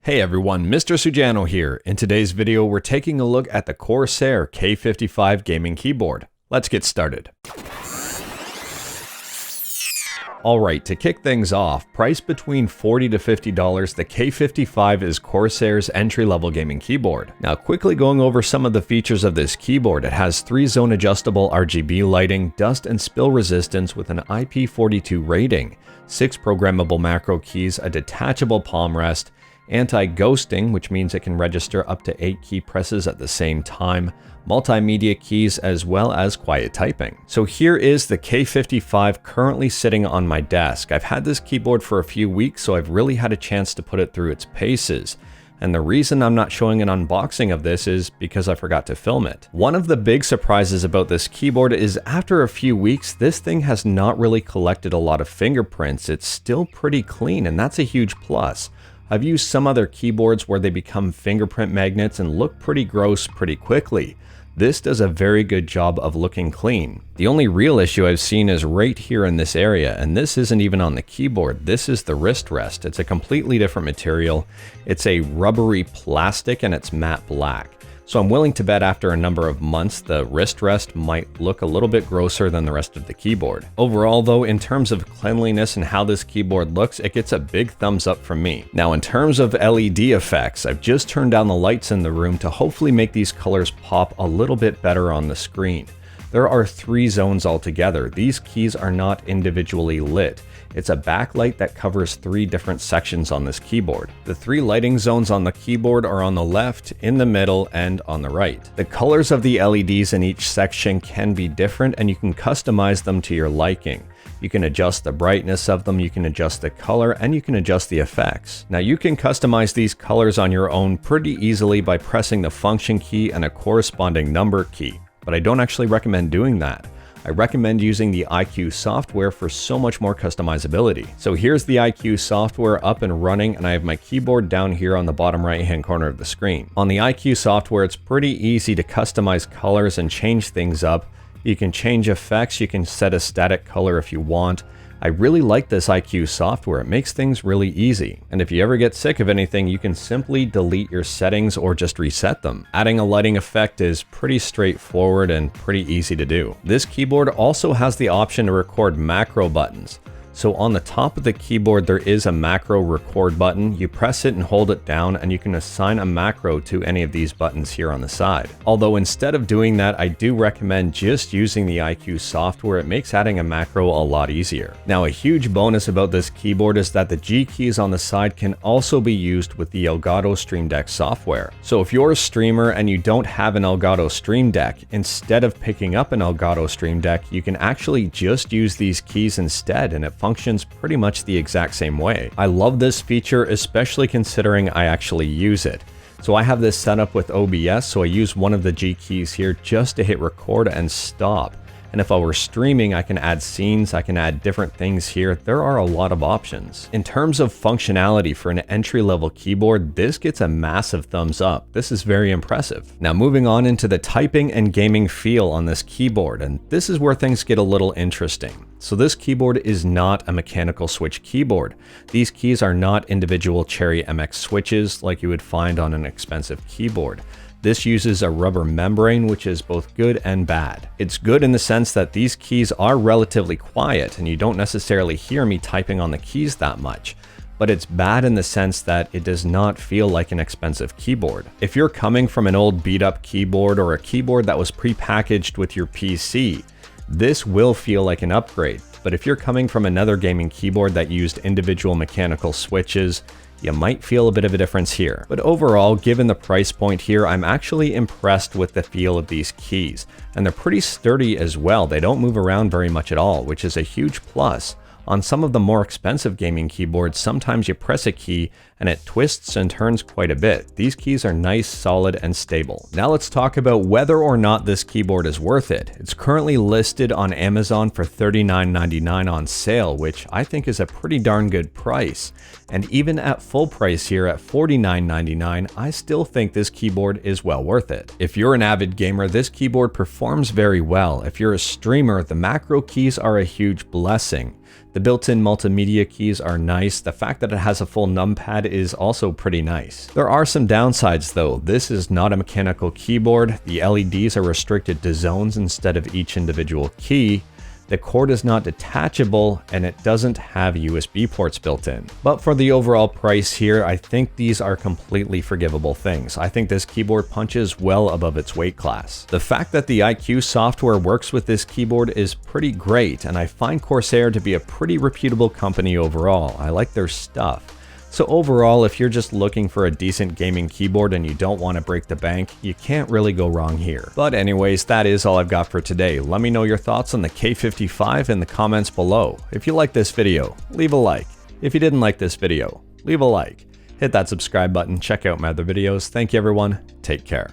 Hey everyone, Mr. Sujano here. In today's video, we're taking a look at the Corsair K55 gaming keyboard. Let's get started. Alright, to kick things off, priced between $40 to $50, the K55 is Corsair's entry-level gaming keyboard. Now quickly going over some of the features of this keyboard, it has 3-zone adjustable RGB lighting, dust and spill resistance with an IP42 rating, 6 programmable macro keys, a detachable palm rest, anti-ghosting, which means it can register up to 8 key presses at the same time, multimedia keys, as well as quiet typing. So here is the K55 currently sitting on my desk. I've had this keyboard for a few weeks, so I've really had a chance to put it through its paces. And the reason I'm not showing an unboxing of this is because I forgot to film it. One of the big surprises about this keyboard is after a few weeks, this thing has not really collected a lot of fingerprints. It's still pretty clean, and that's a huge plus. I've used some other keyboards where they become fingerprint magnets and look pretty gross pretty quickly. This does a very good job of looking clean. The only real issue I've seen is right here in this area, and this isn't even on the keyboard. This is the wrist rest. It's a completely different material. It's a rubbery plastic and it's matte black. So I'm willing to bet after a number of months, the wrist rest might look a little bit grosser than the rest of the keyboard. Overall though, in terms of cleanliness and how this keyboard looks, it gets a big thumbs up from me. Now in terms of LED effects, I've just turned down the lights in the room to hopefully make these colors pop a little bit better on the screen. There are 3 zones altogether. These keys are not individually lit. It's a backlight that covers 3 different sections on this keyboard. The 3 lighting zones on the keyboard are on the left, in the middle, and on the right. The colors of the LEDs in each section can be different, and you can customize them to your liking. You can adjust the brightness of them, you can adjust the color, and you can adjust the effects. Now you can customize these colors on your own pretty easily by pressing the function key and a corresponding number key, but I don't actually recommend doing that. I recommend using the iCUE software for so much more customizability. So here's the iCUE software up and running, and I have my keyboard down here on the bottom right hand corner of the screen. On the iCUE software, it's pretty easy to customize colors and change things up. You can change effects, you can set a static color if you want. I really like this iCUE software. It makes things really easy. And if you ever get sick of anything, you can simply delete your settings or just reset them. Adding a lighting effect is pretty straightforward and pretty easy to do. This keyboard also has the option to record macro buttons. So on the top of the keyboard, there is a macro record button. You press it and hold it down, and you can assign a macro to any of these buttons here on the side. Although instead of doing that, I do recommend just using the iCUE software. It makes adding a macro a lot easier. Now, a huge bonus about this keyboard is that the G keys on the side can also be used with the Elgato Stream Deck software. So if you're a streamer and you don't have an Elgato Stream Deck, instead of picking up an Elgato Stream Deck, you can actually just use these keys instead, and it functions pretty much the exact same way. I love this feature, especially considering I actually use it. So I have this set up with OBS, so I use one of the G keys here just to hit record and stop. And if I were streaming, I can add scenes, I can add different things here. There are a lot of options. In terms of functionality for an entry-level keyboard, this gets a massive thumbs up. This is very impressive. Now moving on into the typing and gaming feel on this keyboard, and this is where things get a little interesting. So this keyboard is not a mechanical switch keyboard. These keys are not individual Cherry MX switches like you would find on an expensive keyboard. This uses a rubber membrane, which is both good and bad. It's good in the sense that these keys are relatively quiet and you don't necessarily hear me typing on the keys that much. But it's bad in the sense that it does not feel like an expensive keyboard. If you're coming from an old beat up keyboard or a keyboard that was pre-packaged with your PC, this will feel like an upgrade. But if you're coming from another gaming keyboard that used individual mechanical switches, you might feel a bit of a difference here. But overall, given the price point here, I'm actually impressed with the feel of these keys. And they're pretty sturdy as well. They don't move around very much at all, which is a huge plus. On some of the more expensive gaming keyboards, sometimes you press a key and it twists and turns quite a bit. These keys are nice, solid, and stable. Now let's talk about whether or not this keyboard is worth it. It's currently listed on Amazon for $39.99 on sale, which I think is a pretty darn good price. And even at full price here at $49.99, I still think this keyboard is well worth it. If you're an avid gamer, this keyboard performs very well. If you're a streamer, the macro keys are a huge blessing. The built-in multimedia keys are nice. The fact that it has a full numpad is also pretty nice. There are some downsides though. This is not a mechanical keyboard. The LEDs are restricted to zones instead of each individual key. The cord is not detachable, and it doesn't have USB ports built in. But for the overall price here, I think these are completely forgivable things. I think this keyboard punches well above its weight class. The fact that the IQ software works with this keyboard is pretty great, and I find Corsair to be a pretty reputable company overall. I like their stuff. So overall, if you're just looking for a decent gaming keyboard and you don't want to break the bank, you can't really go wrong here. But anyways, that is all I've got for today. Let me know your thoughts on the K55 in the comments below. If you like this video, leave a like. If you didn't like this video, leave a like. Hit that subscribe button, check out my other videos. Thank you everyone, take care.